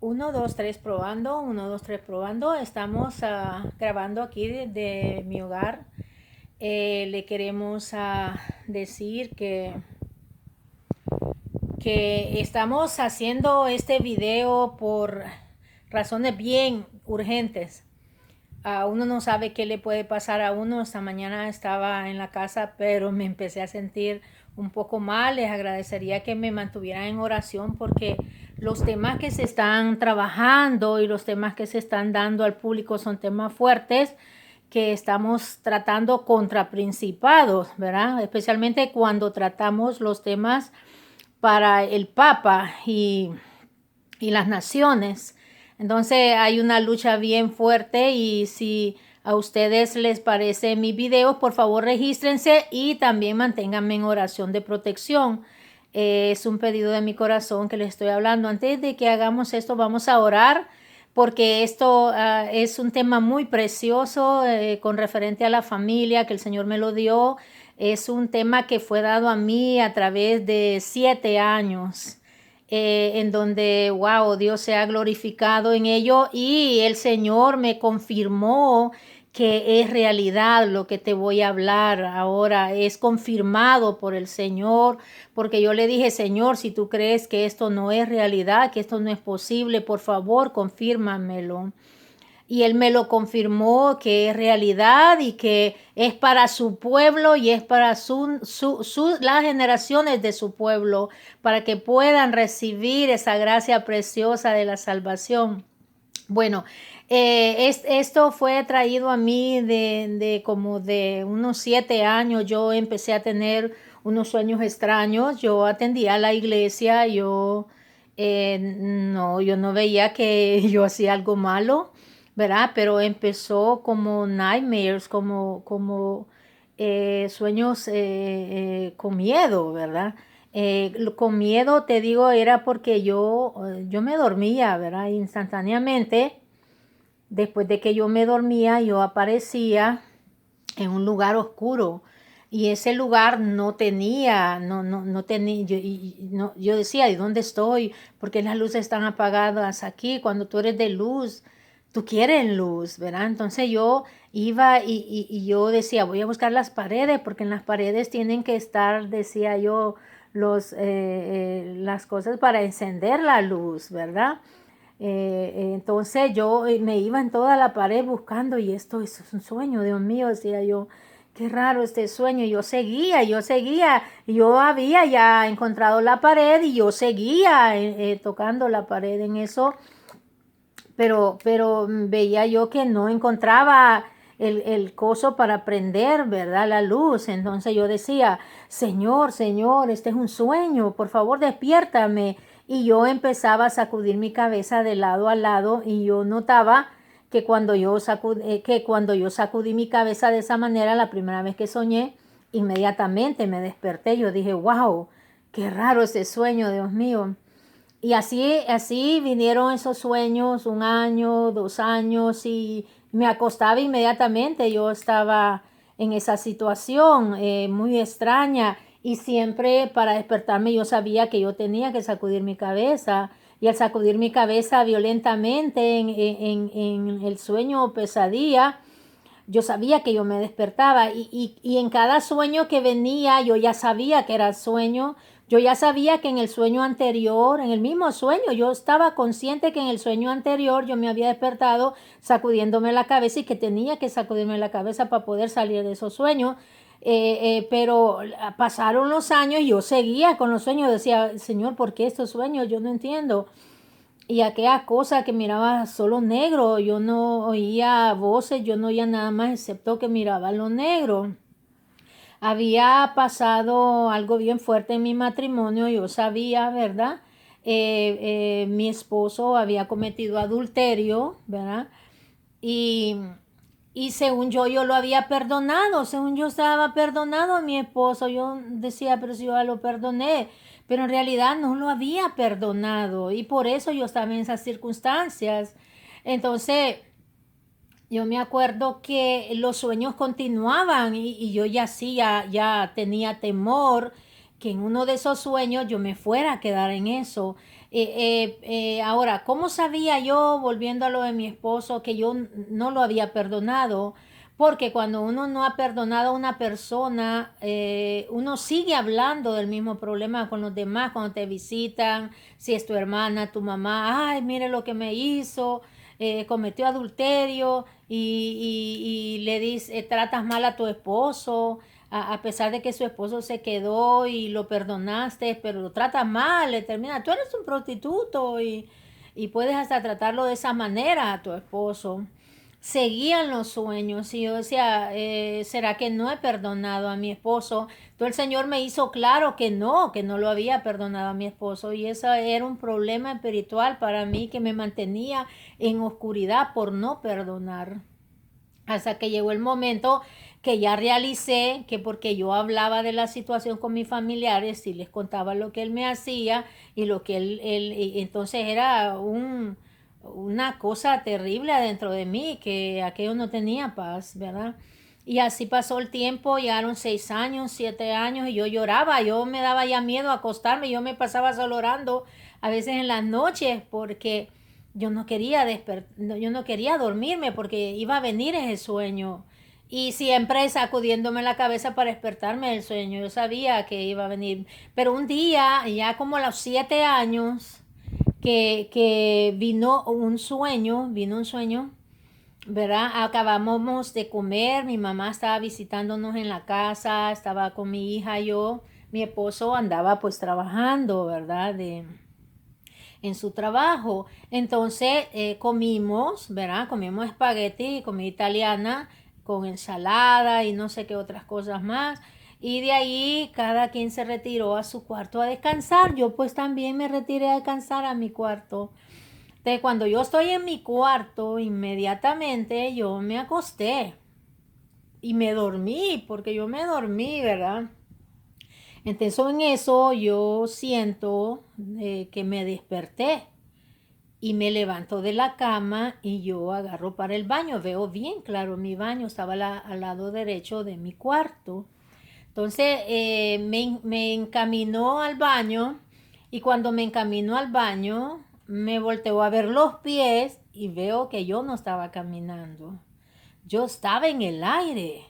Uno, dos, tres, probando. Uno, dos, tres, probando. Estamos grabando aquí de mi hogar. Le queremos decir que estamos haciendo este video por razones bien urgentes. Uno no sabe qué le puede pasar a uno. Esta mañana estaba en la casa, pero me empecé a sentir un poco mal. Les agradecería que me mantuvieran en oración porque los temas que se están trabajando y los temas que se están dando al público son temas fuertes que estamos tratando contra principados, ¿verdad? Especialmente cuando tratamos los temas para el Papa y las naciones. Entonces hay una lucha bien fuerte y si a ustedes les parece mi video, por favor regístrense y también manténganme en oración de protección. Es un pedido de mi corazón que les estoy hablando. Antes de que hagamos esto, vamos a orar porque esto es un tema muy precioso con referente a la familia que el Señor me lo dio. Es un tema que fue dado a mí a través de 7 años en donde, wow, Dios se ha glorificado en ello y el Señor me confirmó que es realidad lo que te voy a hablar ahora, es confirmado por el Señor, porque yo le dije, Señor, si tú crees que esto no es realidad, que esto no es posible, por favor, confírmamelo. Y él me lo confirmó que es realidad y que es para su pueblo y es para las generaciones de su pueblo, para que puedan recibir esa gracia preciosa de la salvación. Bueno, esto fue traído a mí de como de unos 7 años. Yo empecé a tener unos sueños extraños. Yo atendía a la iglesia, yo no veía que yo hacía algo malo, ¿verdad? Pero empezó como nightmares, como sueños con miedo, ¿verdad? Con miedo te digo era porque yo me dormía, ¿verdad? Instantáneamente, después de que yo me dormía, yo aparecía en un lugar oscuro y ese lugar no tenía, no tenía, yo decía, ¿y dónde estoy? Porque las luces están apagadas aquí. Cuando tú eres de luz, tú quieres luz, ¿verdad? Entonces yo iba y yo decía, voy a buscar las paredes, porque en las paredes tienen que estar, decía yo, las cosas para encender la luz, ¿verdad? Entonces yo me iba en toda la pared buscando y esto es un sueño, Dios mío, decía yo, qué raro este sueño. Yo seguía, yo había ya encontrado la pared y yo seguía tocando la pared en eso, pero veía yo que no encontraba el coso para prender, ¿verdad? La luz. Entonces yo decía, Señor, Señor, este es un sueño, por favor despiértame. Y yo empezaba a sacudir mi cabeza de lado a lado y yo notaba que cuando yo sacudí mi cabeza de esa manera, la primera vez que soñé, inmediatamente me desperté. Yo dije, wow, qué raro ese sueño, Dios mío. Y así vinieron esos sueños, 1 año, 2 años, y me acostaba inmediatamente. Yo estaba en esa situación muy extraña y siempre para despertarme yo sabía que yo tenía que sacudir mi cabeza. Y al sacudir mi cabeza violentamente en el sueño o pesadilla, yo sabía que yo me despertaba y en cada sueño que venía yo ya sabía que era sueño, yo ya sabía que en el sueño anterior, en el mismo sueño, yo estaba consciente que en el sueño anterior yo me había despertado sacudiéndome la cabeza y que tenía que sacudirme la cabeza para poder salir de esos sueños. Pero pasaron los años y yo seguía con los sueños, decía, Señor, ¿por qué estos sueños? Yo no entiendo. Y aquella cosa que miraba solo negro, yo no oía voces, yo no oía nada más excepto que miraba lo negro. Había pasado algo bien fuerte en mi matrimonio, yo sabía, ¿verdad? Mi esposo había cometido adulterio, ¿verdad? Y, y según yo lo había perdonado, según yo estaba perdonado a mi esposo, yo decía, pero si yo ya lo perdoné, pero en realidad no lo había perdonado y por eso yo estaba en esas circunstancias. Entonces, yo me acuerdo que los sueños continuaban y yo ya sí, ya tenía temor que en uno de esos sueños yo me fuera a quedar en eso. Ahora, ¿cómo sabía yo, volviendo a lo de mi esposo, que yo no lo había perdonado? Porque cuando uno no ha perdonado a una persona, uno sigue hablando del mismo problema con los demás cuando te visitan, si es tu hermana, tu mamá, ay, mire lo que me hizo, cometió adulterio y le dices, tratas mal a tu esposo, a pesar de que su esposo se quedó y lo perdonaste, pero lo tratas mal, le termina, tú eres un prostituto y puedes hasta tratarlo de esa manera a tu esposo. Seguían los sueños y yo decía, ¿será que no he perdonado a mi esposo? Entonces el Señor me hizo claro que no lo había perdonado a mi esposo y eso era un problema espiritual para mí que me mantenía en oscuridad por no perdonar. Hasta que llegó el momento que ya realicé que porque yo hablaba de la situación con mis familiares y les contaba lo que él me hacía y lo que y entonces era una cosa terrible adentro de mí, que aquello no tenía paz, ¿verdad? Y así pasó el tiempo, llegaron 6 años, 7 años y yo lloraba, yo me daba ya miedo a acostarme, yo me pasaba solo orando a veces en las noches porque yo no quería yo no quería dormirme porque iba a venir ese sueño. Y siempre sacudiéndome la cabeza para despertarme del sueño. Yo sabía que iba a venir. Pero un día, ya como a los 7 años, que vino un sueño, ¿verdad? Acabamos de comer, mi mamá estaba visitándonos en la casa, estaba con mi hija, yo, mi esposo andaba pues trabajando, ¿verdad? En su trabajo. Entonces comimos, ¿verdad? Comimos espagueti, comida italiana con ensalada y no sé qué otras cosas más. Y de ahí cada quien se retiró a su cuarto a descansar. Yo pues también me retiré a descansar a mi cuarto. Entonces cuando yo estoy en mi cuarto, inmediatamente yo me acosté y me dormí, porque yo me dormí, ¿verdad? Entonces en eso yo siento que me desperté y me levanto de la cama y yo agarro para el baño. Veo bien claro mi baño, estaba al lado derecho de mi cuarto. Entonces me encaminó al baño y cuando me encaminó al baño me volteo a ver los pies y veo que yo no estaba caminando. Yo estaba en el aire.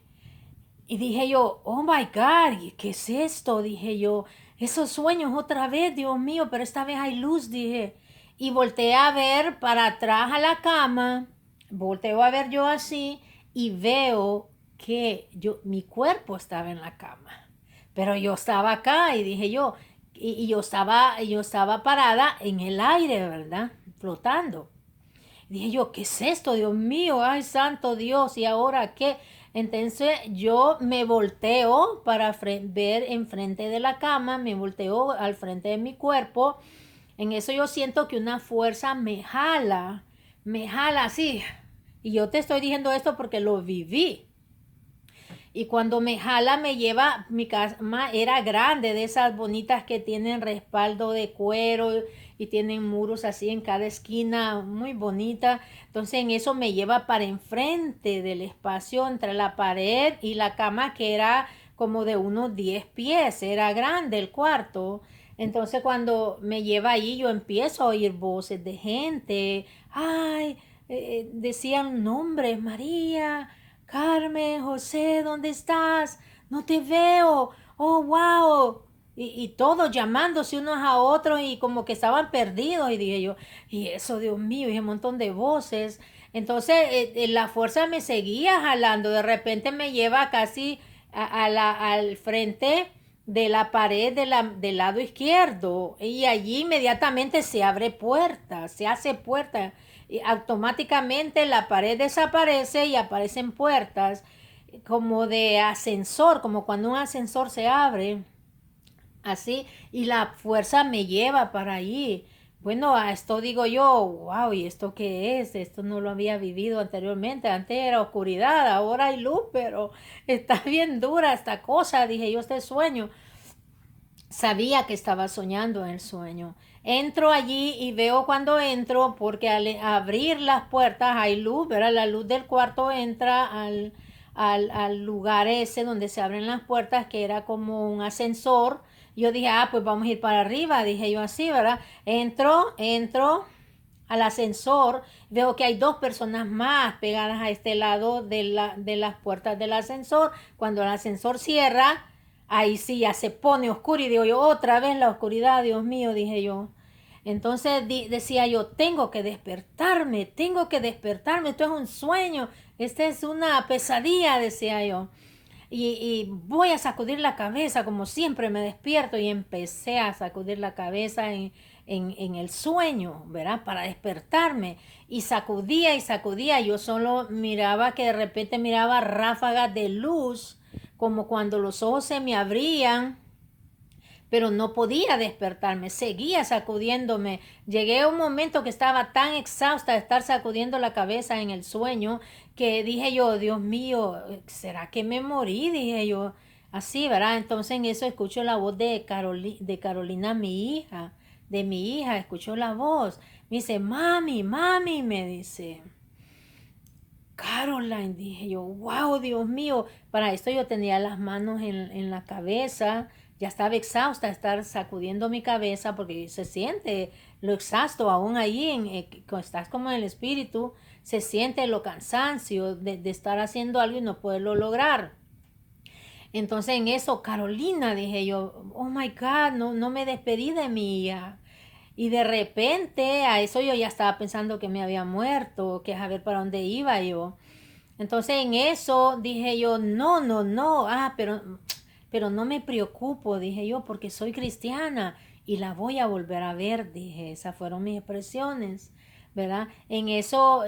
Y dije yo, oh my God, ¿qué es esto? Dije yo, esos sueños otra vez, Dios mío, pero esta vez hay luz, dije. Y volteé a ver para atrás a la cama, volteo a ver yo así y veo que mi cuerpo estaba en la cama. Pero yo estaba acá y dije yo, y yo estaba parada en el aire, ¿verdad? Flotando. Dije yo, ¿qué es esto, Dios mío? Ay, santo Dios, ¿y ahora qué? Entonces yo me volteo para ver enfrente de la cama, me volteo al frente de mi cuerpo. En eso yo siento que una fuerza me jala así. Y yo te estoy diciendo esto porque lo viví. Y cuando me jala, me lleva, mi cama era grande, de esas bonitas que tienen respaldo de cuero y tienen muros así en cada esquina, muy bonita. Entonces en eso me lleva para enfrente del espacio entre la pared y la cama, que era como de unos 10 pies, era grande el cuarto. Entonces cuando me lleva ahí yo empiezo a oír voces de gente, ay, decían nombres, María, Carmen, José, ¿dónde estás? No te veo. Oh, wow. Y todos llamándose unos a otros y como que estaban perdidos. Y dije yo, y eso, Dios mío, y un montón de voces. Entonces la fuerza me seguía jalando. De repente me lleva casi al frente de la pared del lado izquierdo. Y allí inmediatamente se abre puerta, se hace puerta y automáticamente la pared desaparece y aparecen puertas como de ascensor, como cuando un ascensor se abre, así, y la fuerza me lleva para allí. Bueno, a esto digo yo, wow, ¿y esto qué es? Esto no lo había vivido anteriormente, antes era oscuridad, ahora hay luz, pero está bien dura esta cosa, dije yo, este sueño. Sabía que estaba soñando en el sueño. Entro allí y veo cuando entro, porque al abrir las puertas hay luz, ¿verdad? La luz del cuarto entra al lugar ese donde se abren las puertas, que era como un ascensor. Yo dije, pues vamos a ir para arriba, dije yo así, ¿verdad? Entro al ascensor, veo que hay dos personas más pegadas a este lado de las puertas del ascensor. Cuando el ascensor cierra, ahí sí ya se pone oscuro y digo yo, otra vez la oscuridad, Dios mío, dije yo. Entonces decía yo, tengo que despertarme, esto es un sueño, esta es una pesadilla, decía yo. Y voy a sacudir la cabeza como siempre me despierto y empecé a sacudir la cabeza en el sueño, ¿verdad? Para despertarme. Y sacudía. Yo solo miraba que de repente miraba ráfagas de luz, como cuando los ojos se me abrían, pero no podía despertarme, seguía sacudiéndome. Llegué a un momento que estaba tan exhausta de estar sacudiendo la cabeza en el sueño que dije yo, Dios mío, ¿será que me morí? Dije yo, así, ¿verdad? Entonces en eso escucho la voz de Carolina, de mi hija, escucho la voz. Me dice, mami, mami, me dice. Caroline, dije yo, wow, Dios mío, para esto yo tenía las manos en la cabeza, ya estaba exhausta de estar sacudiendo mi cabeza porque se siente lo exhausto aún ahí, cuando estás como en el espíritu, se siente lo cansancio de estar haciendo algo y no poderlo lograr. Entonces en eso, Carolina, dije yo, oh my God, no me despedí de mi hija. Y de repente, a eso yo ya estaba pensando que me había muerto, que a ver para dónde iba yo. Entonces en eso dije yo, no, pero no me preocupo, dije yo, porque soy cristiana y la voy a volver a ver, dije, esas fueron mis expresiones, ¿verdad? En eso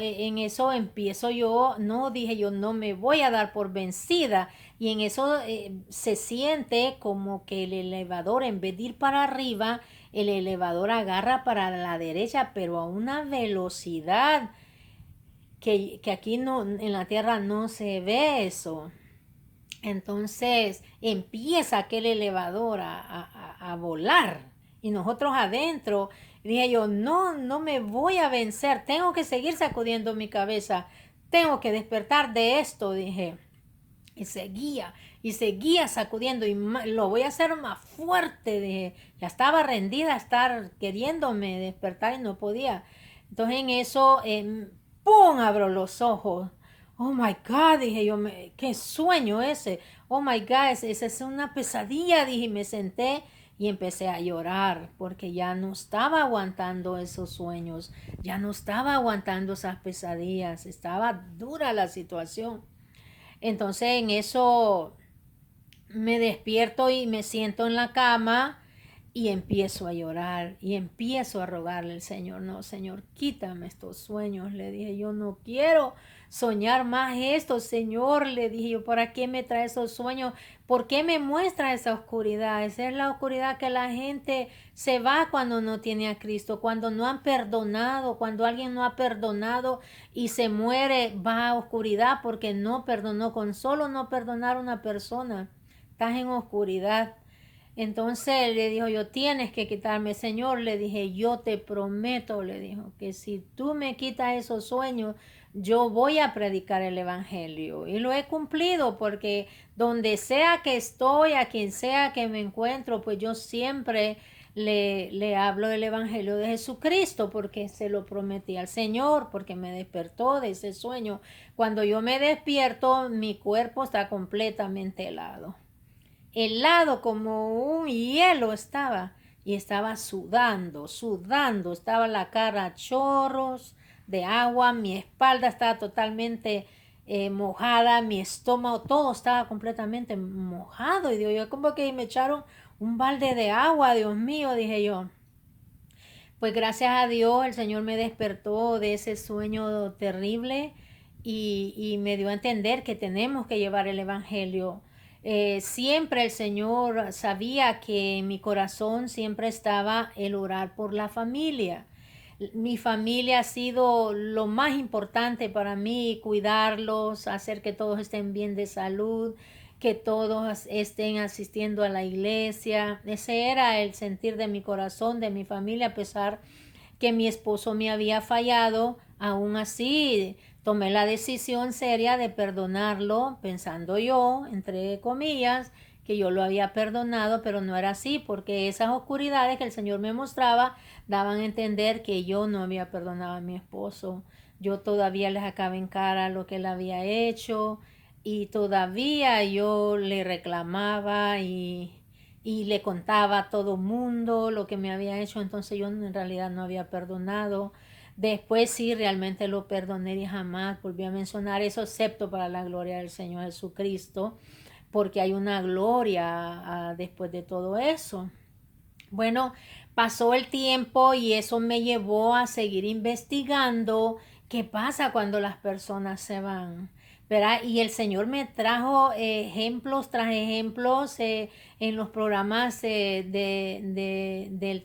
empiezo yo, no, dije yo, no me voy a dar por vencida. Y en eso se siente como que el elevador, en vez de ir para arriba, el elevador agarra para la derecha, pero a una velocidad que aquí no, en la tierra no se ve eso. Entonces empieza aquel elevador a volar y nosotros adentro. Dije yo, no me voy a vencer, tengo que seguir sacudiendo mi cabeza, tengo que despertar de esto, dije. Y seguía sacudiendo y lo voy a hacer más fuerte, dije. Ya estaba rendida a estar queriéndome despertar y no podía. Entonces en eso, ¡pum! Abro los ojos. Oh my God, dije yo, qué sueño ese. Oh my God, esa es una pesadilla, dije, y me senté y empecé a llorar porque ya no estaba aguantando esos sueños, ya no estaba aguantando esas pesadillas, estaba dura la situación. Entonces en eso me despierto y me siento en la cama y empiezo a llorar y empiezo a rogarle al Señor, no, Señor, quítame estos sueños. Le dije, yo no quiero soñar más esto, Señor. Le dije yo, ¿para qué me trae esos sueños? ¿Por qué me muestra esa oscuridad? Esa es la oscuridad que la gente se va cuando no tiene a Cristo, cuando no han perdonado, cuando alguien no ha perdonado y se muere, va a oscuridad porque no perdonó. Con solo no perdonar a una persona, estás en oscuridad. Entonces le dijo, yo tienes que quitarme, Señor. Le dije, yo te prometo, le dijo, que si tú me quitas esos sueños, yo voy a predicar el evangelio. Y lo he cumplido porque donde sea que estoy, a quien sea que me encuentro, pues yo siempre le hablo del evangelio de Jesucristo porque se lo prometí al Señor, porque me despertó de ese sueño. Cuando yo me despierto, mi cuerpo está completamente helado, helado como un hielo estaba, y estaba sudando, estaba la cara a chorros de agua, mi espalda estaba totalmente mojada, mi estómago, todo estaba completamente mojado, y digo yo, como que me echaron un balde de agua, Dios mío, dije yo. Pues gracias a Dios el Señor me despertó de ese sueño terrible y me dio a entender que tenemos que llevar el Evangelio. Siempre el Señor sabía que en mi corazón siempre estaba el orar por la familia. Mi familia ha sido lo más importante para mí, cuidarlos, hacer que todos estén bien de salud, que todos estén asistiendo a la iglesia. Ese era el sentir de mi corazón, de mi familia, a pesar que mi esposo me había fallado. Aún así tomé la decisión seria de perdonarlo, pensando yo, entre comillas, que yo lo había perdonado, pero no era así, porque esas oscuridades que el Señor me mostraba daban a entender que yo no había perdonado a mi esposo. Yo todavía le sacaba en cara lo que él había hecho y todavía yo le reclamaba y le contaba a todo mundo lo que me había hecho, entonces yo en realidad no había perdonado. Después sí, realmente lo perdoné y jamás volví a mencionar eso, excepto para la gloria del Señor Jesucristo, porque hay una gloria después de todo eso. Bueno, pasó el tiempo y eso me llevó a seguir investigando qué pasa cuando las personas se van, ¿verdad? Y el Señor me trajo ejemplos tras ejemplos en los programas del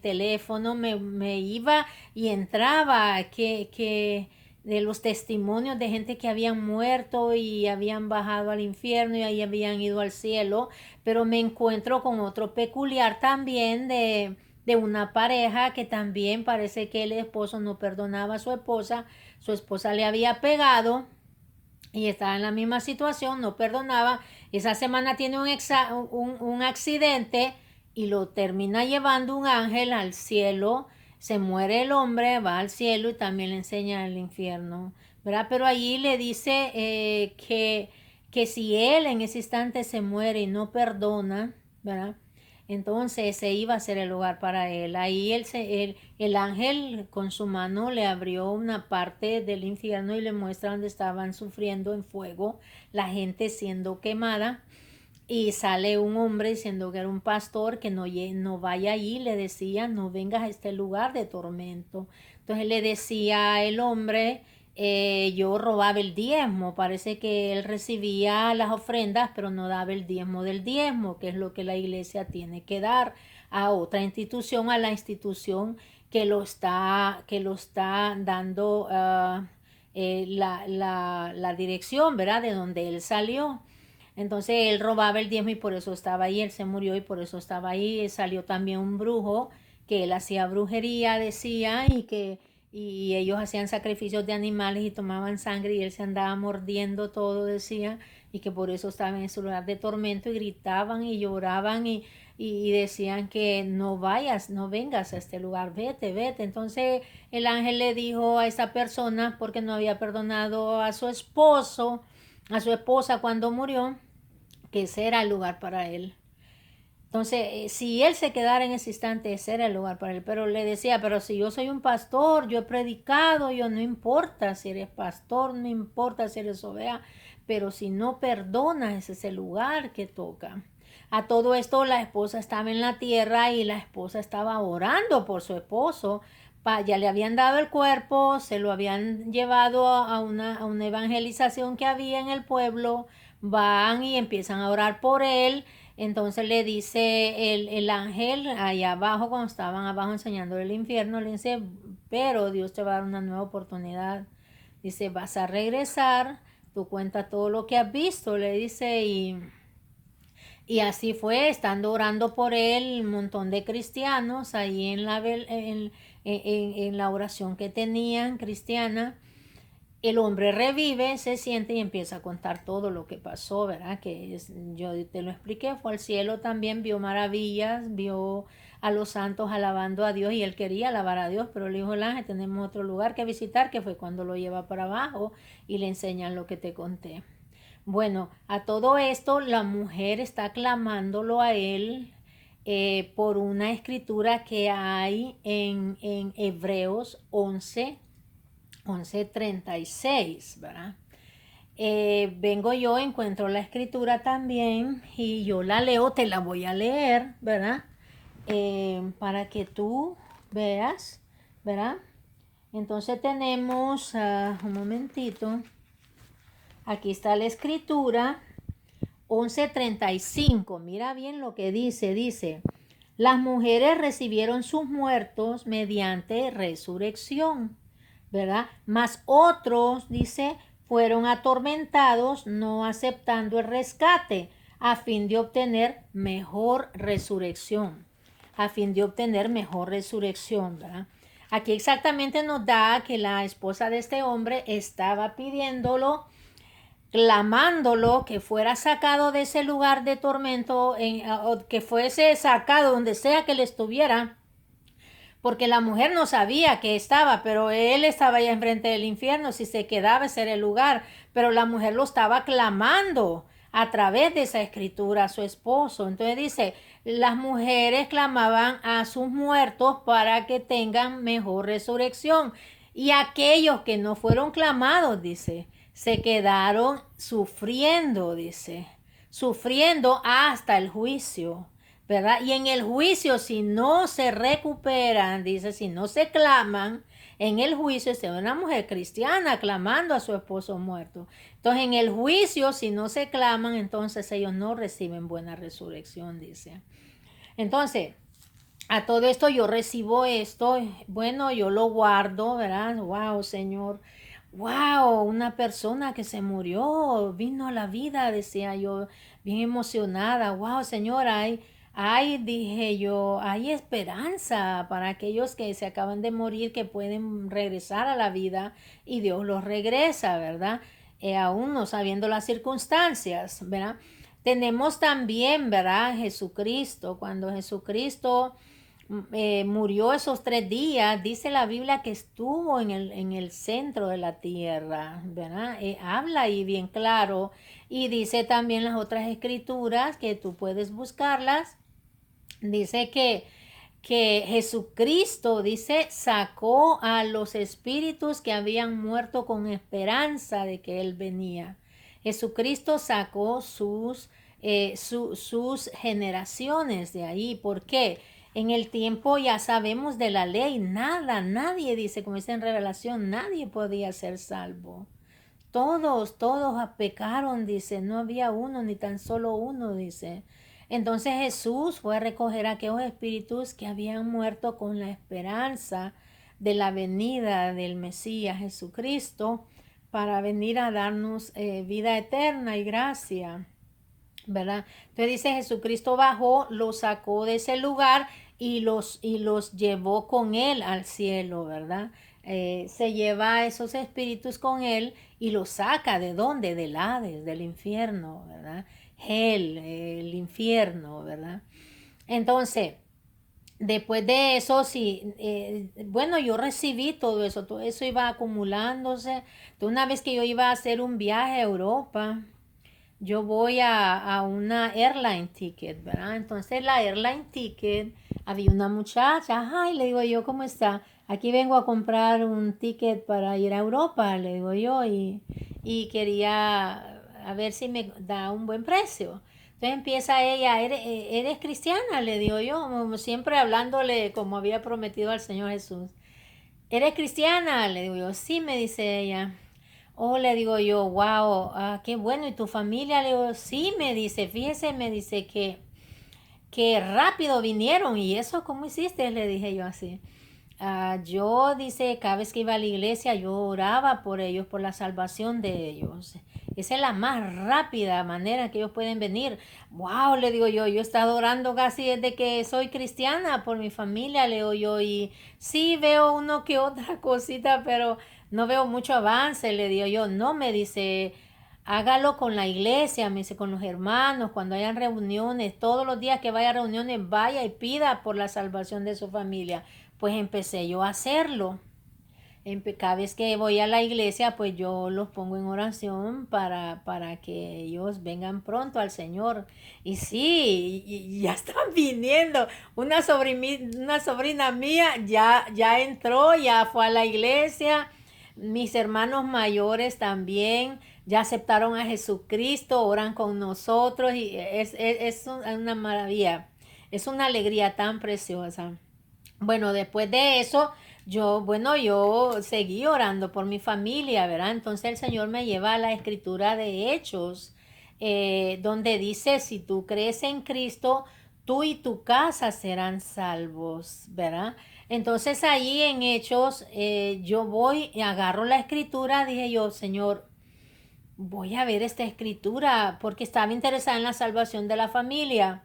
teléfono, me iba y entraba que de los testimonios de gente que habían muerto y habían bajado al infierno y ahí habían ido al cielo, pero me encuentro con otro peculiar también de una pareja que también parece que el esposo no perdonaba a su esposa le había pegado y estaba en la misma situación, no perdonaba. Esa semana tiene un accidente y lo termina llevando un ángel al cielo. Se muere el hombre, va al cielo y también le enseña el infierno, ¿verdad? Pero allí le dice que si él en ese instante se muere y no perdona, ¿verdad? Entonces ese iba a ser el lugar para él. Ahí el ángel con su mano le abrió una parte del infierno y le muestra donde estaban sufriendo en fuego, la gente siendo quemada. Y sale un hombre diciendo que era un pastor, que no vaya allí, le decía, no vengas a este lugar de tormento. Entonces le decía el hombre, yo robaba el diezmo, parece que él recibía las ofrendas, pero no daba el diezmo del diezmo, que es lo que la iglesia tiene que dar a otra institución, a la institución que lo está dando la dirección, ¿verdad? De donde él salió. Entonces él robaba el diezmo y por eso estaba ahí, él se murió y por eso estaba ahí. Salió también un brujo que él hacía brujería, decía, y ellos hacían sacrificios de animales y tomaban sangre y él se andaba mordiendo todo, decía, y que por eso estaba en ese lugar de tormento y gritaban y lloraban y decían que no vayas, no vengas a este lugar, vete, vete. Entonces el ángel le dijo a esa persona, porque no había perdonado a su esposo, a su esposa cuando murió, que ese era el lugar para él. Entonces, si él se quedara en ese instante, ese era el lugar para él. Pero le decía, pero si yo soy un pastor, yo he predicado, yo no importa si eres pastor, no importa si eres oveja, pero si no perdonas, ese es el lugar que toca. A todo esto, la esposa estaba en la tierra y la esposa estaba orando por su esposo. Ya le habían dado el cuerpo, se lo habían llevado a una evangelización que había en el pueblo, van y empiezan a orar por él. Entonces le dice el ángel allá abajo, cuando estaban abajo enseñando el infierno, le dice, pero Dios te va a dar una nueva oportunidad. Dice, vas a regresar, tú cuenta todo lo que has visto, le dice, y así fue, estando orando por él, un montón de cristianos ahí en la oración que tenían cristiana. El hombre revive, se siente y empieza a contar todo lo que pasó, ¿verdad? Yo te lo expliqué, fue al cielo también, vio maravillas, vio a los santos alabando a Dios y él quería alabar a Dios, pero le dijo el ángel, tenemos otro lugar que visitar, que fue cuando lo lleva para abajo y le enseñan lo que te conté. Bueno, a todo esto la mujer está clamándolo a él por una escritura que hay en Hebreos 11:36, ¿verdad? Vengo yo, encuentro la escritura también y yo la leo, te la voy a leer, ¿verdad? Para que tú veas, ¿verdad? Entonces tenemos, un momentito, aquí está la escritura 11:35, mira bien lo que dice, las mujeres recibieron sus muertos mediante resurrección, ¿verdad? Mas otros, dice, fueron atormentados no aceptando el rescate a fin de obtener mejor resurrección, ¿verdad? Aquí exactamente nos da que la esposa de este hombre estaba pidiéndolo clamándolo que fuera sacado de ese lugar de tormento, o que fuese sacado donde sea que él estuviera, porque la mujer no sabía que estaba, pero él estaba ya enfrente del infierno, si se quedaba ese era el lugar, pero la mujer lo estaba clamando a través de esa escritura a su esposo. Entonces dice, las mujeres clamaban a sus muertos para que tengan mejor resurrección, y aquellos que no fueron clamados, dice, se quedaron sufriendo, dice, sufriendo hasta el juicio. ¿Verdad? Y en el juicio, si no se recuperan, dice, si no se claman, en el juicio, se ve una mujer cristiana clamando a su esposo muerto. Entonces, en el juicio, si no se claman, entonces ellos no reciben buena resurrección, dice. Entonces, a todo esto yo recibo esto, bueno, yo lo guardo, ¿verdad? Wow, Señor. Wow, una persona que se murió, vino a la vida, decía yo, bien emocionada. Wow, Señor, dije yo, hay esperanza para aquellos que se acaban de morir, que pueden regresar a la vida y Dios los regresa, ¿verdad? Aún no sabiendo las circunstancias, ¿verdad? Tenemos también, ¿verdad? Jesucristo, cuando Jesucristo murió esos 3 días, dice la Biblia que estuvo en el centro de la tierra, ¿verdad? Habla ahí bien claro, y dice también las otras escrituras que tú puedes buscarlas, dice que Jesucristo, dice, sacó a los espíritus que habían muerto con esperanza de que Él venía. Jesucristo sacó sus generaciones de ahí. ¿Por qué? En el tiempo, ya sabemos, de la ley, nadie dice, como dice en Revelación, nadie podía ser salvo. Todos pecaron, dice, no había uno, ni tan solo uno, dice. Entonces Jesús fue a recoger a aquellos espíritus que habían muerto con la esperanza de la venida del Mesías Jesucristo, para venir a darnos vida eterna y gracia, ¿verdad? Entonces dice, Jesucristo bajó, los sacó de ese lugar y los llevó con él al cielo, ¿verdad? Se lleva a esos espíritus con él y los saca. ¿De dónde? Del Hades, del infierno, ¿verdad? Hell, el infierno, ¿verdad? Entonces, después de eso, sí, bueno, yo recibí todo eso iba acumulándose. Entonces, una vez que yo iba a hacer un viaje a Europa, yo voy a una airline ticket, ¿verdad? Entonces la airline ticket, había una muchacha, ay, le digo yo, ¿cómo está? Aquí vengo a comprar un ticket para ir a Europa, le digo yo, y quería a ver si me da un buen precio. Entonces empieza ella, ¿eres cristiana? Le digo yo, como siempre hablándole como había prometido al Señor Jesús. ¿Eres cristiana? Le digo yo, sí, me dice ella. Oh, le digo yo, wow, qué bueno. ¿Y tu familia? Le digo, sí, me dice, fíjese, me dice que rápido vinieron. ¿Y eso cómo hiciste? Le dije yo así. Yo, dice, cada vez que iba a la iglesia, yo oraba por ellos, por la salvación de ellos. Esa es la más rápida manera que ellos pueden venir. Wow, le digo yo he estado orando casi desde que soy cristiana por mi familia, le digo yo, y sí veo uno que otra cosita, pero no veo mucho avance, le digo yo. No, me dice, hágalo con la iglesia, me dice, con los hermanos, cuando hayan reuniones, todos los días que vaya a reuniones, vaya y pida por la salvación de su familia. Pues empecé yo a hacerlo. Cada vez que voy a la iglesia, pues yo los pongo en oración para que ellos vengan pronto al Señor. Y sí, y ya están viniendo. Una sobrina mía ya entró, ya fue a la iglesia. Mis hermanos mayores también ya aceptaron a Jesucristo, oran con nosotros, y es una maravilla. Es una alegría tan preciosa. Bueno, después de eso, yo seguí orando por mi familia, ¿verdad? Entonces el Señor me lleva a la escritura de Hechos, donde dice, si tú crees en Cristo, tú y tu casa serán salvos, ¿verdad? Entonces ahí en Hechos, yo voy y agarro la escritura, dije yo, Señor, voy a ver esta escritura, porque estaba interesada en la salvación de la familia.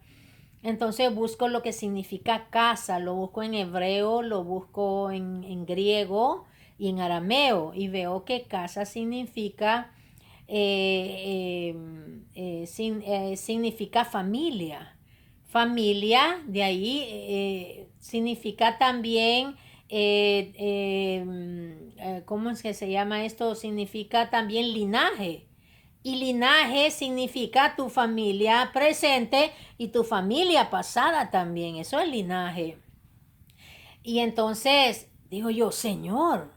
Entonces busco lo que significa casa, lo busco en hebreo, lo busco en griego y en arameo, y veo que casa significa significa familia. Familia, de ahí significa también, ¿cómo es que se llama esto? Significa también linaje. Y linaje significa tu familia presente y tu familia pasada también. Eso es linaje. Y entonces digo yo, Señor,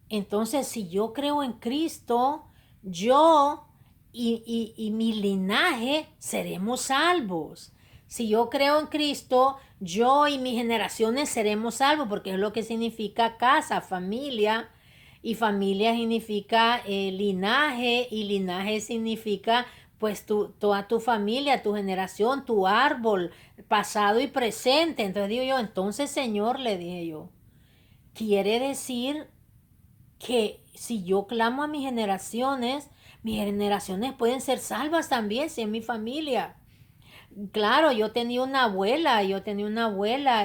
entonces si yo creo en Cristo, yo y mi linaje seremos salvos. Si yo creo en Cristo, yo y mis generaciones seremos salvos, porque es lo que significa casa, familia. Y familia significa linaje, y linaje significa pues toda tu familia, tu generación, tu árbol, pasado y presente. Entonces digo yo, entonces Señor, le dije yo, quiere decir que si yo clamo a mis generaciones pueden ser salvas también, si es mi familia. Claro, yo tenía una abuela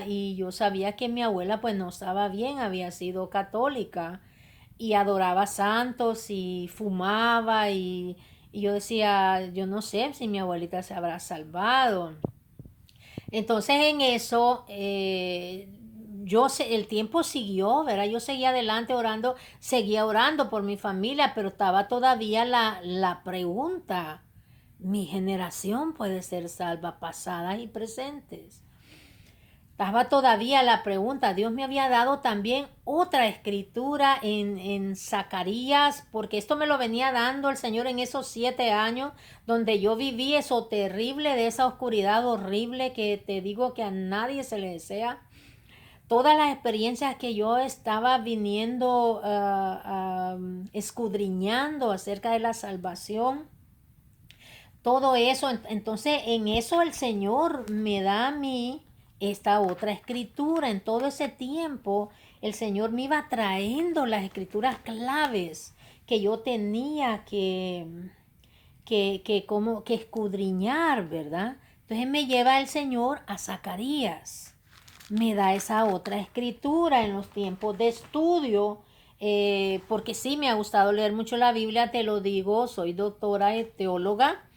y yo sabía que mi abuela pues no estaba bien, había sido católica y adoraba santos y fumaba y yo decía, yo no sé si mi abuelita se habrá salvado. Entonces en eso, el tiempo siguió, ¿verdad? Yo seguía adelante orando, seguía orando por mi familia, pero estaba todavía la pregunta, ¿mi generación puede ser salva, pasadas y presentes? Estaba todavía la pregunta. Dios me había dado también otra escritura en Zacarías, porque esto me lo venía dando el Señor en esos 7 años donde yo viví eso terrible, de esa oscuridad horrible que te digo que a nadie se le desea. Todas las experiencias que yo estaba viniendo, escudriñando acerca de la salvación, todo eso, entonces en eso el Señor me da a mí esta otra escritura. En todo ese tiempo el Señor me iba trayendo las escrituras claves que yo tenía que escudriñar, ¿verdad? Entonces me lleva el Señor a Zacarías. Me da esa otra escritura en los tiempos de estudio, porque sí me ha gustado leer mucho la Biblia, te lo digo, soy doctora y teóloga,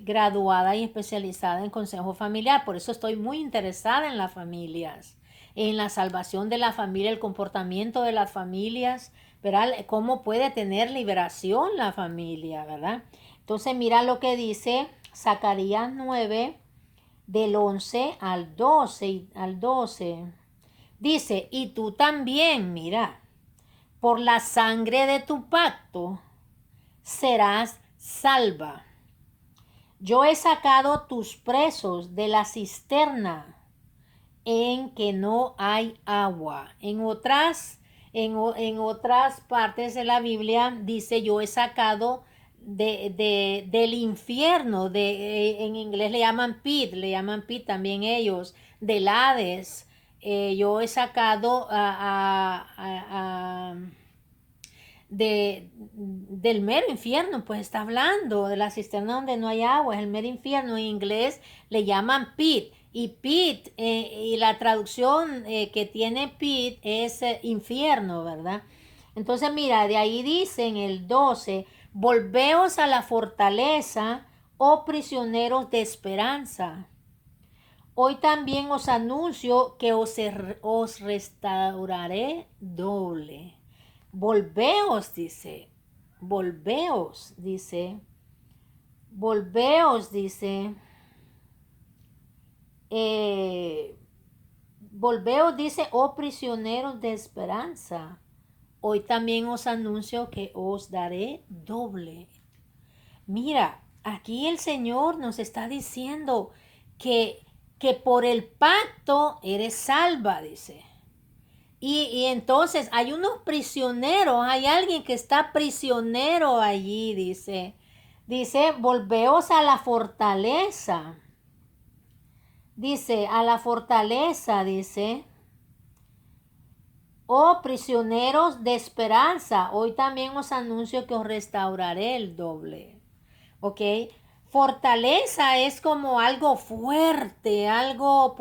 graduada y especializada en consejo familiar. Por eso estoy muy interesada en las familias, en la salvación de la familia, el comportamiento de las familias, ¿verdad? Cómo puede tener liberación la familia, ¿verdad? Entonces mira lo que dice Zacarías 9 del 11 al 12. Dice, y tú también, mira, por la sangre de tu pacto serás salva. Yo he sacado tus presos de la cisterna en que no hay agua. En otras partes de la Biblia dice, yo he sacado del infierno, en inglés le llaman pit también ellos, del Hades. Yo he sacado del mero infierno, pues está hablando de la cisterna donde no hay agua, es el mero infierno. En inglés le llaman pit, y pit, y la traducción que tiene pit es infierno, ¿verdad? Entonces mira, de ahí dice en el 12, volveos a la fortaleza, oh prisioneros de esperanza. Hoy también os anuncio que os restauraré doble. Volveos, dice. Volveos, dice. Volveos, dice. Eh, Volveos, dice, oh prisioneros de esperanza. Hoy también os anuncio que os daré doble. Mira, aquí el Señor nos está diciendo que, que por el pacto eres salva, dice. Y entonces hay unos prisioneros, hay alguien que está prisionero allí, dice. Dice, volveos a la fortaleza. Dice, a la fortaleza, dice. Oh, prisioneros de esperanza, hoy también os anuncio que os restauraré el doble. ¿Ok? Fortaleza es como algo fuerte, algo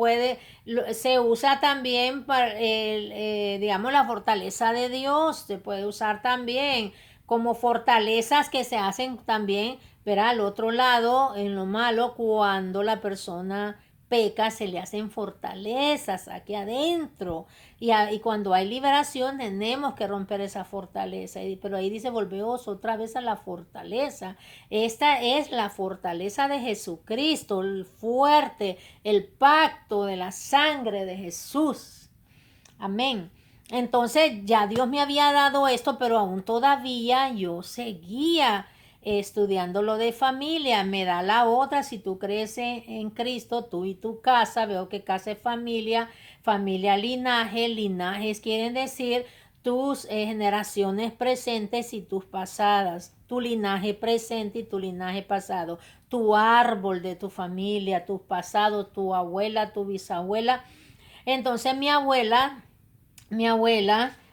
se usa también para, digamos, la fortaleza de Dios, se puede usar también como fortalezas que se hacen también, verá, al otro lado, en lo malo, cuando la persona peca, se le hacen fortalezas aquí adentro. Y cuando hay liberación, tenemos que romper esa fortaleza. Pero ahí dice, volveos otra vez a la fortaleza. Esta es la fortaleza de Jesucristo, el fuerte, el pacto de la sangre de Jesús. Amén. Entonces ya Dios me había dado esto, pero aún todavía yo seguía estudiando lo de familia. Me da la otra, si tú crees en Cristo, tú y tu casa, veo que casa es familia, familia linaje, linajes quieren decir tus generaciones presentes y tus pasadas, tu linaje presente y tu linaje pasado, tu árbol de tu familia, tus pasados, tu abuela, tu bisabuela. Entonces mi abuela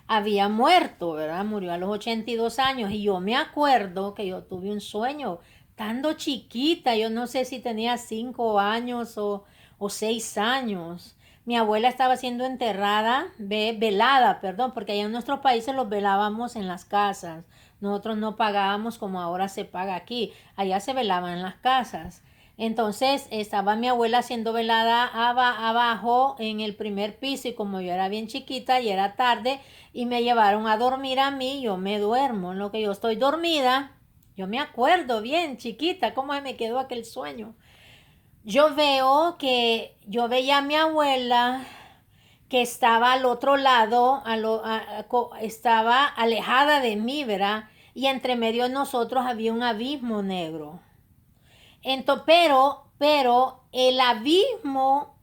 había muerto, ¿verdad? Murió a los 82 años y yo me acuerdo que yo tuve un sueño, estando chiquita, yo no sé si tenía 5 años o 6 años. Mi abuela estaba siendo enterrada, velada, perdón, porque allá en nuestros países los velábamos en las casas. Nosotros no pagábamos como ahora se paga aquí. Allá se velaban en las casas. Entonces estaba mi abuela siendo velada abajo en el primer piso y como yo era bien chiquita y era tarde y me llevaron a dormir a mí, yo me duermo. En lo que yo estoy dormida, yo me acuerdo bien chiquita cómo me quedó aquel sueño. Yo veía a mi abuela que estaba al otro lado, estaba alejada de mí, ¿verdad? Y entre medio de nosotros había un abismo negro. Entonces, pero el abismo,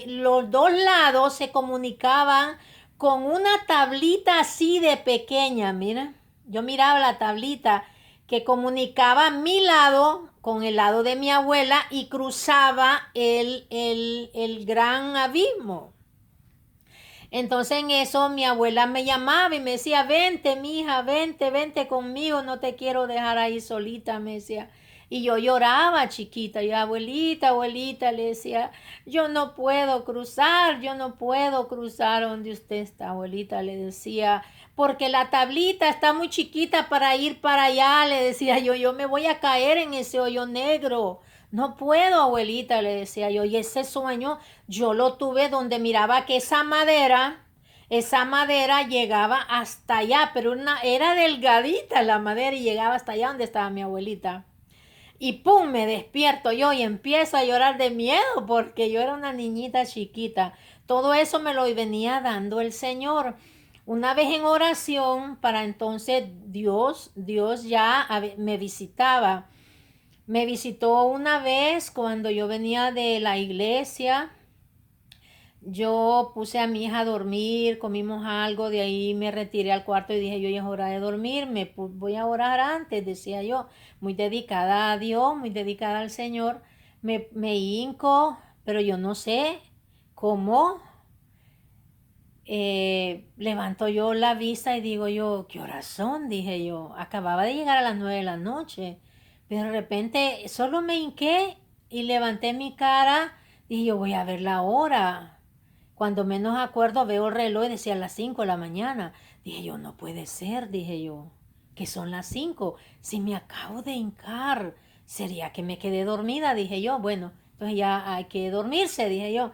los dos lados se comunicaban con una tablita así de pequeña, mira. Yo miraba la tablita que comunicaba mi lado con el lado de mi abuela y cruzaba el gran abismo. Entonces en eso mi abuela me llamaba y me decía, vente, mija, vente, vente conmigo, no te quiero dejar ahí solita, me decía. Y yo lloraba chiquita, y abuelita, abuelita, le decía, yo no puedo cruzar donde usted está, abuelita, le decía, porque la tablita está muy chiquita para ir para allá, le decía yo me voy a caer en ese hoyo negro. No puedo, abuelita, le decía yo, y ese sueño yo lo tuve donde miraba que esa madera llegaba hasta allá, pero era delgadita la madera y llegaba hasta allá donde estaba mi abuelita. Y pum, me despierto yo y empiezo a llorar de miedo porque yo era una niñita chiquita. Todo eso me lo venía dando el Señor. Una vez en oración, para entonces Dios ya me visitaba. Me visitó una vez cuando yo venía de la iglesia. Yo puse a mi hija a dormir, comimos algo, de ahí me retiré al cuarto y dije, yo ya es hora de dormir, voy a orar antes, decía yo, muy dedicada a Dios, muy dedicada al Señor. Me hinco, pero yo no sé cómo. Levanto yo la vista y digo yo, ¿qué horas son? Dije yo, acababa de llegar a las 9 de la noche, pero de repente solo me hinqué y levanté mi cara, dije yo, voy a ver la hora. Cuando menos acuerdo veo el reloj y decía las 5 de la mañana. Dije yo, no puede ser, dije yo, que son las 5. Si me acabo de hincar, sería que me quedé dormida, dije yo. Bueno, entonces ya hay que dormirse, dije yo.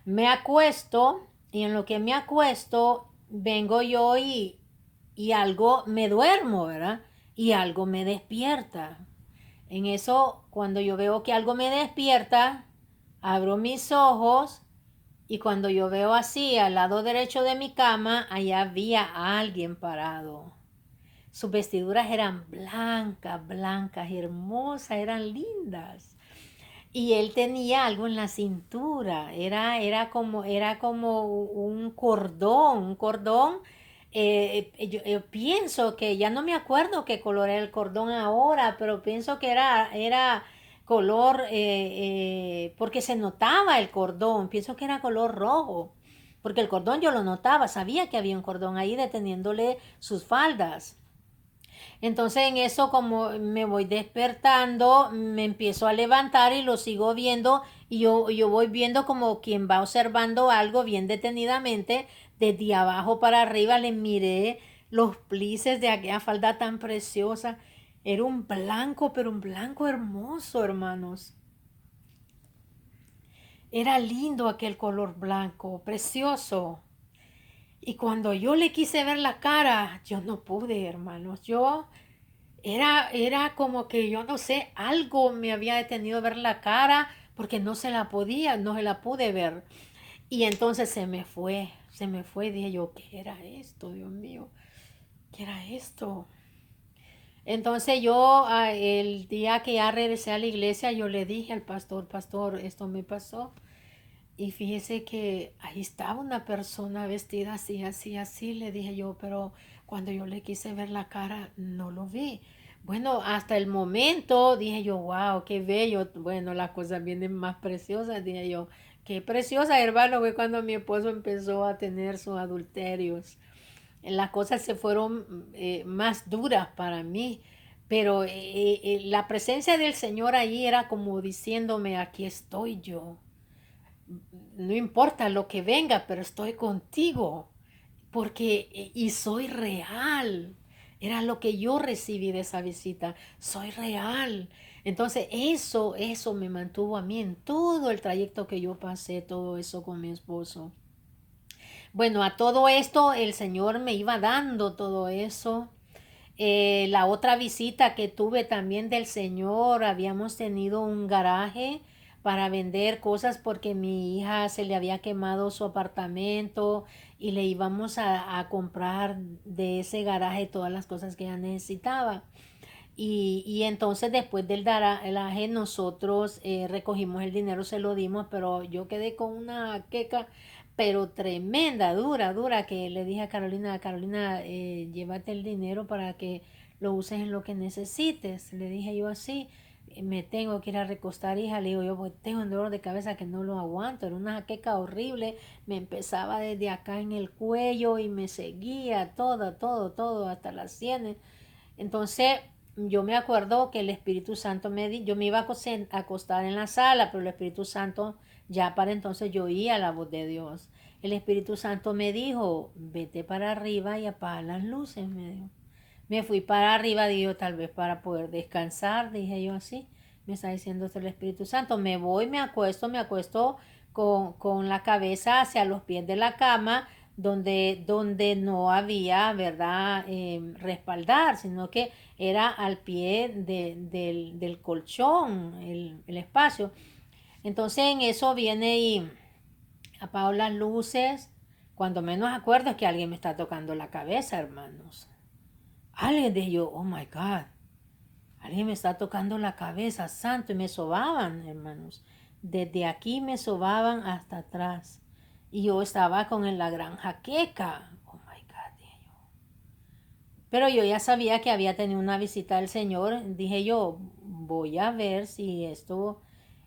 Me acuesto y en lo que me acuesto vengo yo y algo me duermo, ¿verdad? Y algo me despierta. En eso, cuando yo veo que algo me despierta, abro mis ojos y cuando yo veo así al lado derecho de mi cama, allá había alguien parado. Sus vestiduras eran blancas, blancas, hermosas, eran lindas. Y él tenía algo en la cintura, era como un cordón. Yo pienso que, ya no me acuerdo qué color era el cordón ahora, pero pienso que era color, porque se notaba el cordón, pienso que era color rojo, porque el cordón yo lo notaba, sabía que había un cordón ahí deteniéndole sus faldas. Entonces en eso como me voy despertando, me empiezo a levantar y lo sigo viendo y yo voy viendo como quien va observando algo bien detenidamente. Desde abajo para arriba le miré los plices de aquella falda tan preciosa. Era un blanco, pero un blanco hermoso, hermanos. Era lindo aquel color blanco, precioso. Y cuando yo le quise ver la cara, yo no pude, hermanos. Era como que yo no sé, algo me había detenido ver la cara porque no se la podía, no se la pude ver. Y entonces se me fue. Dije yo, ¿qué era esto, Dios mío? ¿Qué era esto? Entonces yo, el día que ya regresé a la iglesia, yo le dije al pastor, pastor, esto me pasó. Y fíjese que ahí estaba una persona vestida así, así, así. Le dije yo, pero cuando yo le quise ver la cara, no lo vi. Bueno, hasta el momento dije yo, wow, qué bello. Bueno, las cosas vienen más preciosas, dije yo. Qué preciosa, hermano, fue cuando mi esposo empezó a tener sus adulterios. Las cosas se fueron más duras para mí, pero la presencia del Señor ahí era como diciéndome, aquí estoy yo. No importa lo que venga, pero estoy contigo, porque y soy real. Era lo que yo recibí de esa visita. Soy real. Entonces eso me mantuvo a mí en todo el trayecto que yo pasé, todo eso con mi esposo. Bueno, a todo esto el Señor me iba dando todo eso. La otra visita que tuve también del Señor, habíamos tenido un garaje para vender cosas porque mi hija se le había quemado su apartamento y le íbamos a comprar de ese garaje todas las cosas que ella necesitaba. Y entonces después del garaje nosotros recogimos el dinero, se lo dimos, pero yo quedé con una queca, pero tremenda, dura, dura, que le dije a Carolina, Carolina, llévate el dinero para que lo uses en lo que necesites. Le dije yo así, me tengo que ir a recostar, hija, le digo yo, pues tengo un dolor de cabeza que no lo aguanto, era una jaqueca horrible, me empezaba desde acá en el cuello y me seguía todo, todo, todo, hasta las sienes. Entonces, yo me acuerdo que el Espíritu Santo yo me iba a acostar en la sala, pero el Espíritu Santo, ya para entonces yo oía la voz de Dios. El Espíritu Santo me dijo, vete para arriba y apaga las luces, me dijo. Me fui para arriba, digo, tal vez para poder descansar, dije yo así. Me está diciendo esto el Espíritu Santo. Me voy, me acuesto con la cabeza hacia los pies de la cama, donde no había, ¿verdad?, respaldar, sino que era al pie del colchón, el espacio. Entonces en eso viene y apago las luces. Cuando menos acuerdo es que alguien me está tocando la cabeza, hermanos. Alguien de yo, oh my God, alguien me está tocando la cabeza, santo, y me sobaban, hermanos. Desde aquí me sobaban hasta atrás. Y yo estaba con la gran jaqueca. Oh my God, dije yo. Pero yo ya sabía que había tenido una visita del Señor. Dije yo, voy a ver si esto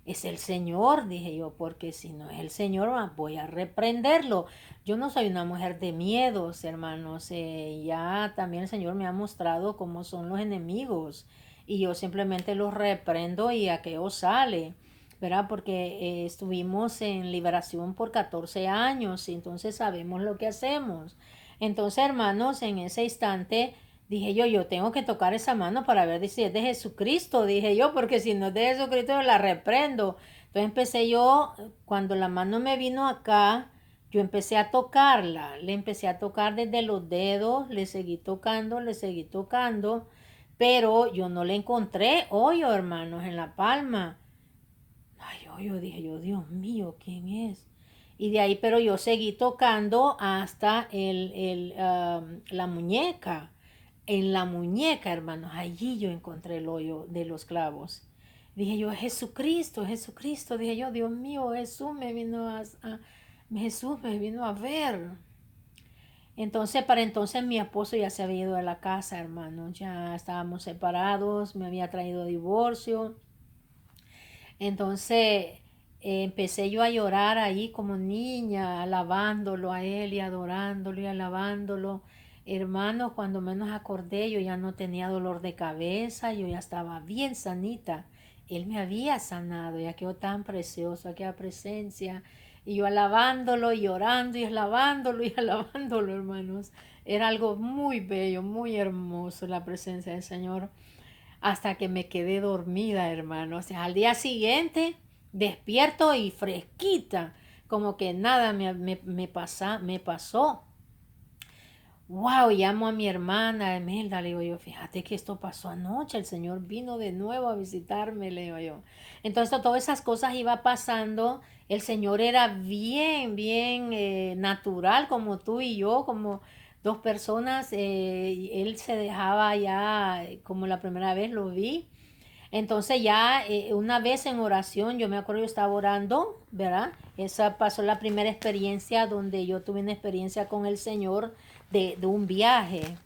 es el Señor, dije yo, porque si no es el Señor, voy a reprenderlo. Yo no soy una mujer de miedos, hermanos. Ya también el Señor me ha mostrado cómo son los enemigos. Y yo simplemente los reprendo y aquello sale. ¿Verdad? Porque estuvimos en liberación por 14 años y entonces sabemos lo que hacemos. Entonces, hermanos, en ese instante dije yo tengo que tocar esa mano para ver si es de Jesucristo, dije yo, porque si no es de Jesucristo yo la reprendo. Entonces empecé yo, cuando la mano me vino acá, yo empecé a tocarla, le empecé a tocar desde los dedos, le seguí tocando, pero yo no le encontré hoyo, hermanos, en la palma. Ay, hoyo, dije yo, Dios mío, ¿quién es? Y de ahí, pero yo seguí tocando hasta la muñeca. En la muñeca, hermanos, allí yo encontré el hoyo de los clavos. Dije yo, Jesucristo, Jesucristo. Dije yo, Dios mío, Jesús me vino a ver. Entonces, para entonces mi esposo ya se había ido de la casa, hermanos. Ya estábamos separados, me había traído divorcio. Entonces empecé yo a llorar ahí como niña, alabándolo a él y adorándolo y alabándolo. Hermano, cuando menos acordé, yo ya no tenía dolor de cabeza, yo ya estaba bien sanita. Él me había sanado, ya quedó tan precioso, aquella presencia. Y yo alabándolo y llorando y alabándolo y alabándolo, hermanos. Era algo muy bello, muy hermoso la presencia del Señor, hasta que me quedé dormida, hermano. O sea, al día siguiente, despierto y fresquita, como que nada me pasó. Wow, llamo a mi hermana Emelda, le digo yo, fíjate que esto pasó anoche, el Señor vino de nuevo a visitarme, le digo yo. Entonces todas esas cosas iba pasando, el Señor era bien natural como tú y yo, como dos personas, y Él se dejaba ya, como la primera vez lo vi. Entonces ya una vez en oración, yo me acuerdo yo estaba orando, ¿verdad? Esa pasó la primera experiencia donde yo tuve una experiencia con el Señor de un viaje.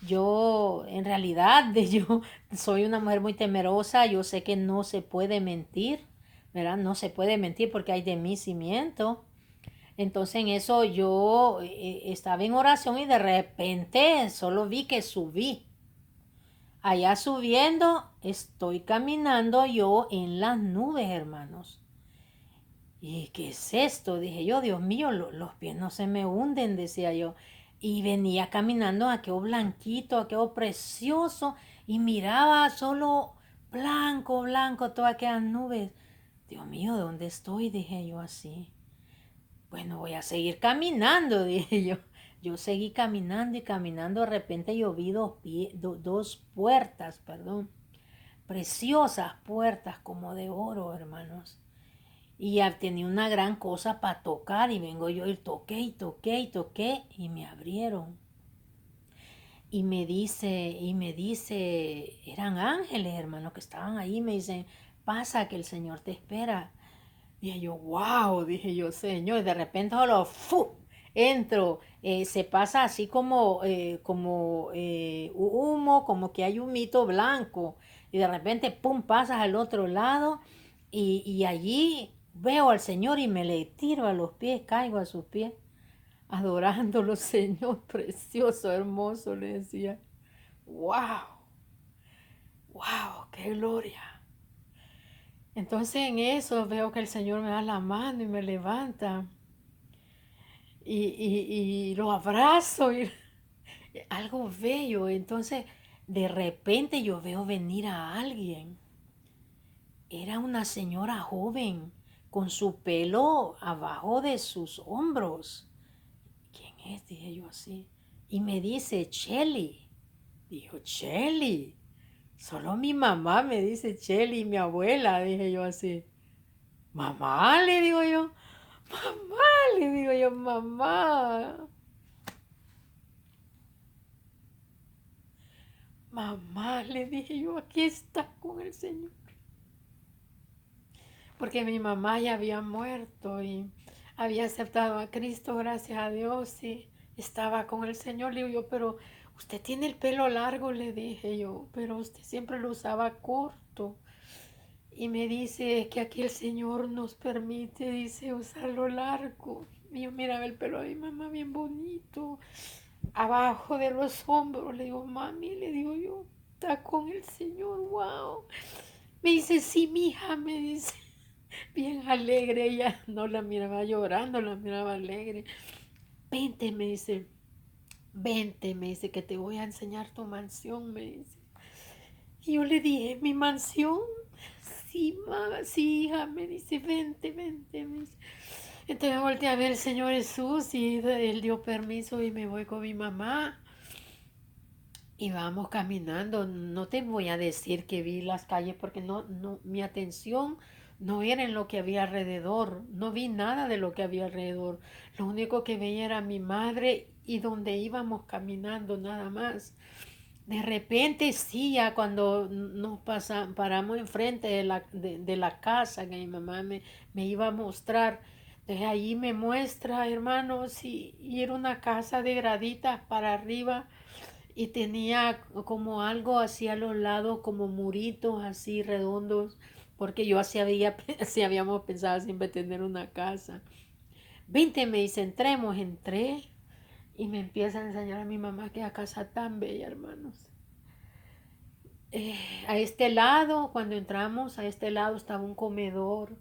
Yo, en realidad, yo soy una mujer muy temerosa, yo sé que no se puede mentir, ¿verdad? No se puede mentir porque hay de mí cimiento. Entonces en eso yo estaba en oración y de repente solo vi que subí. Allá subiendo, estoy caminando yo en las nubes, hermanos. ¿Y qué es esto? Dije yo, Dios mío, los pies no se me hunden, decía yo. Y venía caminando aquello blanquito, aquello precioso, y miraba solo blanco, blanco, todas aquellas nubes. Dios mío, ¿de dónde estoy? Dije yo así. Bueno, voy a seguir caminando, dije yo. Yo seguí caminando y caminando. De repente yo vi dos puertas, perdón, preciosas puertas como de oro, hermanos. Y ya tenía una gran cosa para tocar y vengo yo y toqué y toqué y toqué y me abrieron. Y me dice, eran ángeles, hermanos, que estaban ahí. Me dicen, pasa que el Señor te espera. Dije yo, wow, dije yo, Señor, y de repente solo, ¡fu! Entro, se pasa así como humo, como que hay un mito blanco, y de repente, pum, pasas al otro lado, y allí veo al Señor y me le tiro a los pies, caigo a sus pies, adorándolo, Señor, precioso, hermoso, le decía, wow, wow, qué gloria. Entonces en eso veo que el Señor me da la mano y me levanta. Y lo abrazo y algo bello. Entonces, de repente yo veo venir a alguien. Era una señora joven con su pelo abajo de sus hombros. ¿Quién es? Dije yo así. Y me dice, Chelly. Dijo, Chelly. Solo mi mamá me dice Chelly y mi abuela, dije yo así. Mamá, le digo yo. Mamá, le digo yo, mamá. Mamá, le dije yo, aquí está con el Señor. Porque mi mamá ya había muerto y había aceptado a Cristo, gracias a Dios, y estaba con el Señor. Le digo yo, pero usted tiene el pelo largo, le dije yo, pero usted siempre lo usaba corto. Y me dice que aquí el Señor nos permite, dice, usarlo largo. Y yo miraba el pelo de mi mamá bien bonito, abajo de los hombros. Le digo, mami, le digo yo, está con el Señor, wow. Me dice, sí, mija, me dice, bien alegre. Ella no la miraba llorando, la miraba alegre. Vente, me dice, vente, me dice, que te voy a enseñar tu mansión, me dice. Y yo le dije, ¿mi mansión? Sí, mamá, sí, hija, me dice, vente, vente, me dice. Entonces me volteé a ver el Señor Jesús y Él dio permiso y me voy con mi mamá. Y vamos caminando. No te voy a decir que vi las calles porque no, mi atención no era en lo que había alrededor. No vi nada de lo que había alrededor. Lo único que veía era mi madre y donde íbamos caminando nada más. De repente, sí, ya cuando paramos enfrente de la casa que mi mamá me iba a mostrar, desde ahí me muestra, hermanos, y era una casa de graditas para arriba y tenía como algo así a los lados, como muritos así redondos, porque yo así habíamos pensado siempre tener una casa. Vente, me dice, entré y me empieza a enseñar a mi mamá que la casa tan bella, hermanos. A este lado, cuando entramos, a este lado estaba un comedor,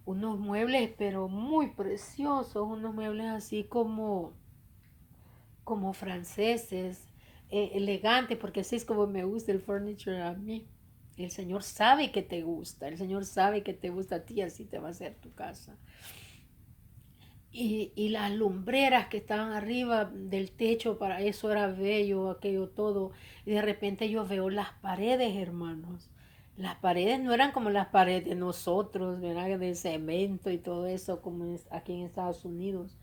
unos muebles, pero muy preciosos, unos muebles así como franceses, elegantes, porque así es como me gusta el furniture a mí. El Señor sabe que te gusta, el Señor sabe que te gusta a ti, así te va a hacer tu casa. Y las lumbreras que estaban arriba del techo, para eso era bello, aquello todo. Y de repente yo veo las paredes, hermanos. Las paredes no eran como las paredes de nosotros, ¿verdad? De cemento y todo eso, como aquí en Estados Unidos,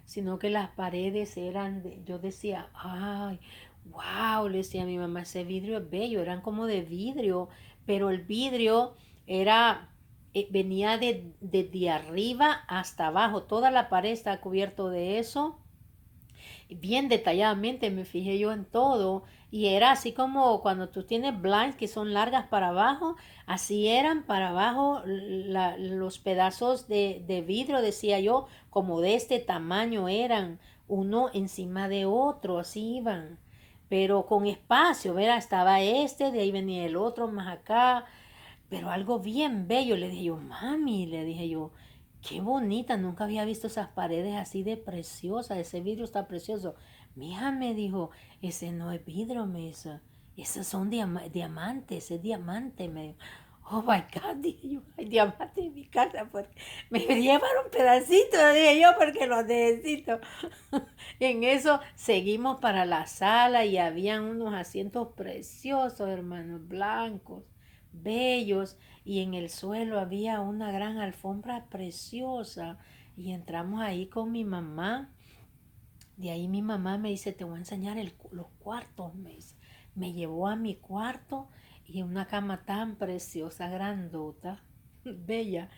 sino que las paredes eran, yo decía, ay, wow, le decía a mi mamá, ese vidrio es bello, eran como de vidrio, pero el vidrio era venía de arriba hasta abajo, toda la pared está cubierto de eso, bien detalladamente me fijé yo en todo, y era así como cuando tú tienes blinds que son largas para abajo, así eran para abajo los pedazos de vidrio, decía yo, como de este tamaño eran, uno encima de otro, así iban, pero con espacio, ¿verdad? Estaba este, de ahí venía el otro más acá, pero algo bien bello. Le dije yo, mami, le dije yo, qué bonita, nunca había visto esas paredes así de preciosas, ese vidrio está precioso. Mija, me dijo, ese no es vidrio, me dice, esos son diamantes, es diamante, me dijo. Oh my God, dije yo, hay diamantes en mi casa, porque me llevaron un pedacito, dije yo, porque los necesito. En eso seguimos para la sala y habían unos asientos preciosos, hermanos, blancos, bellos, y en el suelo había una gran alfombra preciosa. Y entramos ahí con mi mamá. De ahí mi mamá me dice, te voy a enseñar los cuartos, me dice. Me llevó a mi cuarto y una cama tan preciosa, grandota, bella.